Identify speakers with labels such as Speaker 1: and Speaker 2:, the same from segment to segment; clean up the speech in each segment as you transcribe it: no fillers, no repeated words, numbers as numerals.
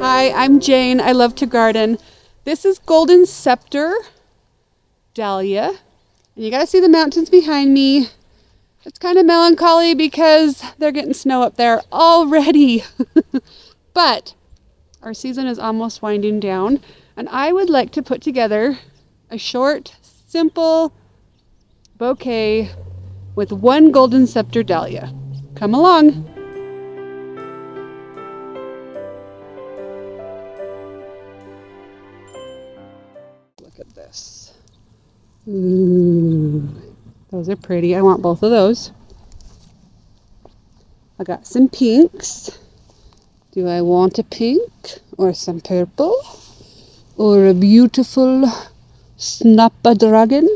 Speaker 1: Hi, I'm Jane. I love to garden. This is Golden Scepter Dahlia. And you gotta see the mountains behind me. It's kind of melancholy because they're getting snow up there already. But our season is almost winding down, and I would like to put together a short, simple bouquet with one Golden Scepter Dahlia. Come along. Look at this. Ooh, those are pretty. I want both of those. I got some pinks. Do I want a pink or some purple or a beautiful snapdragon?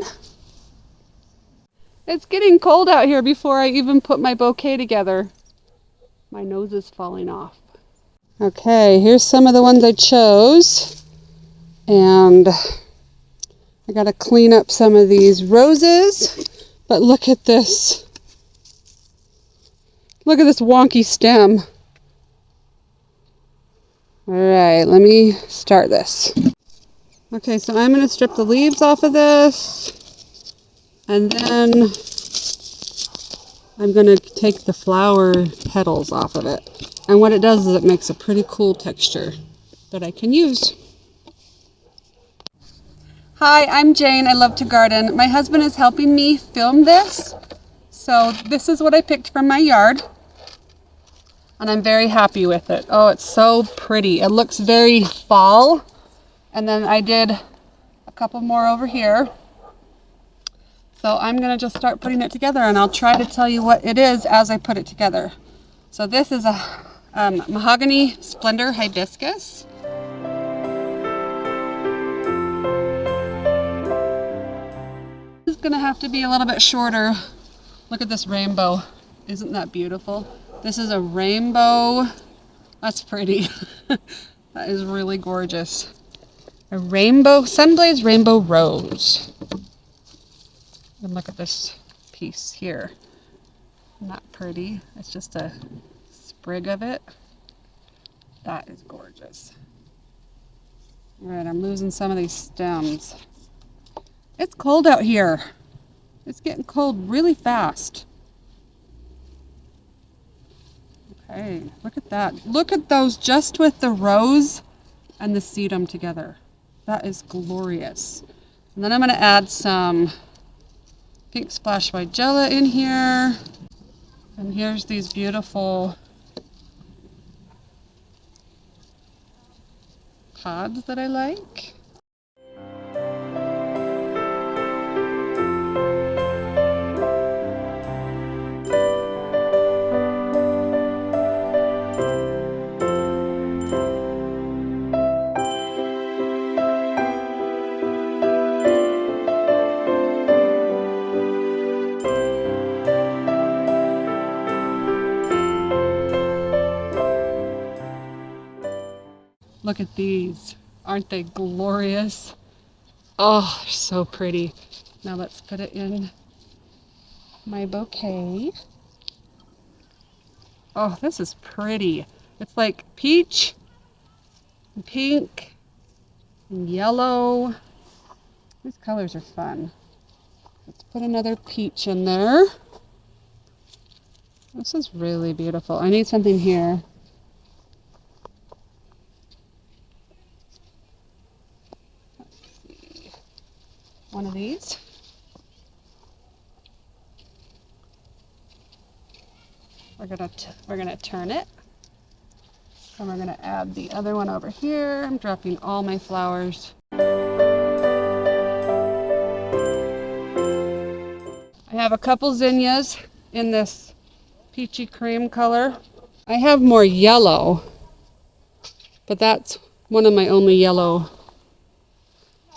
Speaker 1: It's getting cold out here before I even put my bouquet together. My nose is falling off. Okay, here's some of the ones I chose. And I gotta clean up some of these roses. But look at this. Look at this wonky stem. Alright, let me start this. Okay, so I'm going to strip the leaves off of this. And then I'm going to take the flower petals off of it. And what it does is it makes a pretty cool texture that I can use. Hi, I'm Jane. I love to garden. My husband is helping me film this. So this is what I picked from my yard. And I'm very happy with it. Oh, it's so pretty. It looks very fall. And then I did a couple more over here. So I'm going to just start putting it together, and I'll try to tell you what it is as I put it together. So this is a mahogany splendor hibiscus. This is going to have to be a little bit shorter. Look at this rainbow. Isn't that beautiful? This is a rainbow. That's pretty. That is really gorgeous. A rainbow, Sunblaze Rainbow Rose. And look at this piece here. Not pretty. It's just a sprig of it. That is gorgeous. All right, I'm losing some of these stems. It's cold out here. It's getting cold really fast. Okay, look at that. Look at those just with the rose and the sedum together. That is glorious. And then I'm going to add some pink splash weigela in here. And here's these beautiful pods that I like. Look at these. Aren't they glorious? Oh, so pretty. Now let's put it in my bouquet. Oh, this is pretty. It's like peach, and pink, and yellow. These colors are fun. Let's put another peach in there. This is really beautiful. I need something here. One of these. We're gonna turn it, and we're gonna add the other one over here. I'm dropping all my flowers. I have a couple zinnias in this peachy cream color. I have more yellow, but that's one of my only yellow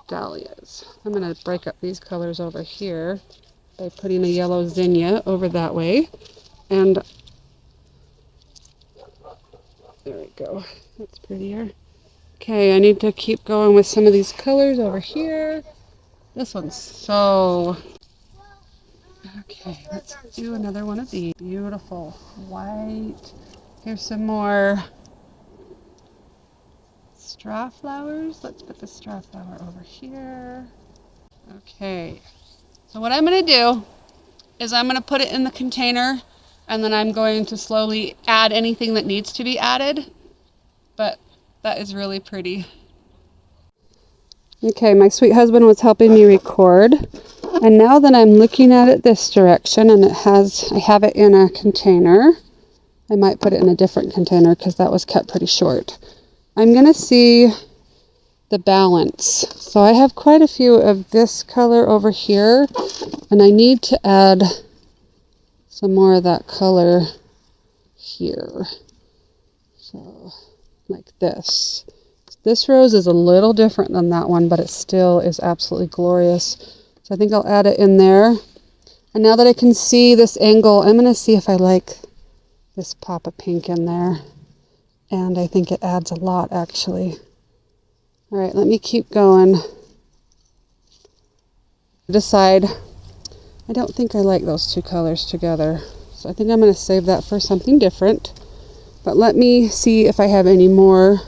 Speaker 1: dahlias. I'm going to break up these colors over here by putting a yellow zinnia over that way. And there we go. That's prettier. Okay, I need to keep going with some of these colors over here. This one's so... Okay, let's do another one of these. Beautiful white. Here's some more straw flowers. Let's put the straw flower over here. Okay, so what I'm going to do is I'm going to put it in the container, and then I'm going to slowly add anything that needs to be added. But that is really pretty. Okay, my sweet husband was helping me record, and now that I'm looking at it this direction, and I have it in a container. I might put it in a different container because that was cut pretty short. I'm going to see the balance. So I have quite a few of this color over here, and I need to add some more of that color here. So like this. This rose is a little different than that one, but it still is absolutely glorious. So I think I'll add it in there. And now that I can see this angle, I'm going to see if I like this pop of pink in there. And I think it adds a lot, actually. All right, let me keep going. Decide. I don't think I like those two colors together. So I think I'm going to save that for something different. But let me see if I have any more.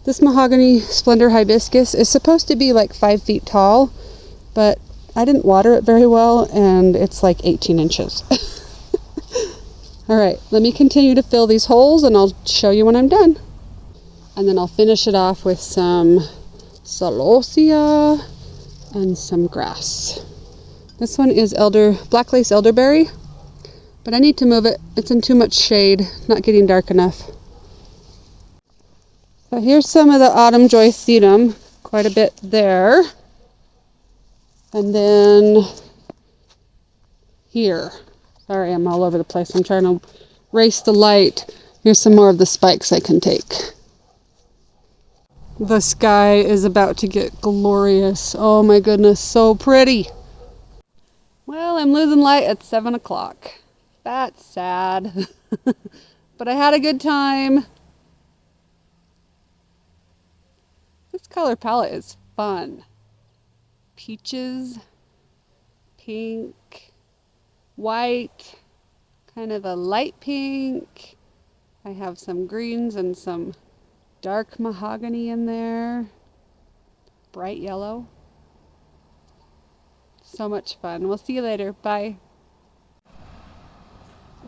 Speaker 1: This mahogany splendor hibiscus is supposed to be like 5 feet tall, but I didn't water it very well, and it's like 18 inches. All right, let me continue to fill these holes, and I'll show you when I'm done. And then I'll finish it off with some celosia and some grass. This one is black lace elderberry, but I need to move it. It's in too much shade, not getting dark enough. So here's some of the autumn joy sedum, quite a bit there. And then here. Sorry, I'm all over the place. I'm trying to race the light. Here's some more of the spikes I can take. The sky is about to get glorious. Oh my goodness, so pretty. Well, I'm losing light at 7 o'clock. That's sad. But I had a good time. This color palette is fun. Peaches, pink, white, kind of a light pink. I have some greens and some dark mahogany in there. Bright yellow. So much fun. We'll see you later. Bye.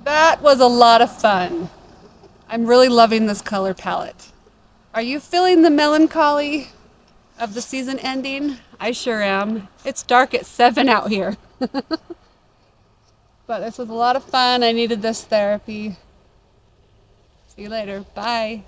Speaker 1: That was a lot of fun. I'm really loving this color palette. Are you feeling the melancholy of the season ending? I sure am. It's dark at 7 out here. But this was a lot of fun. I needed this therapy. See you later. Bye.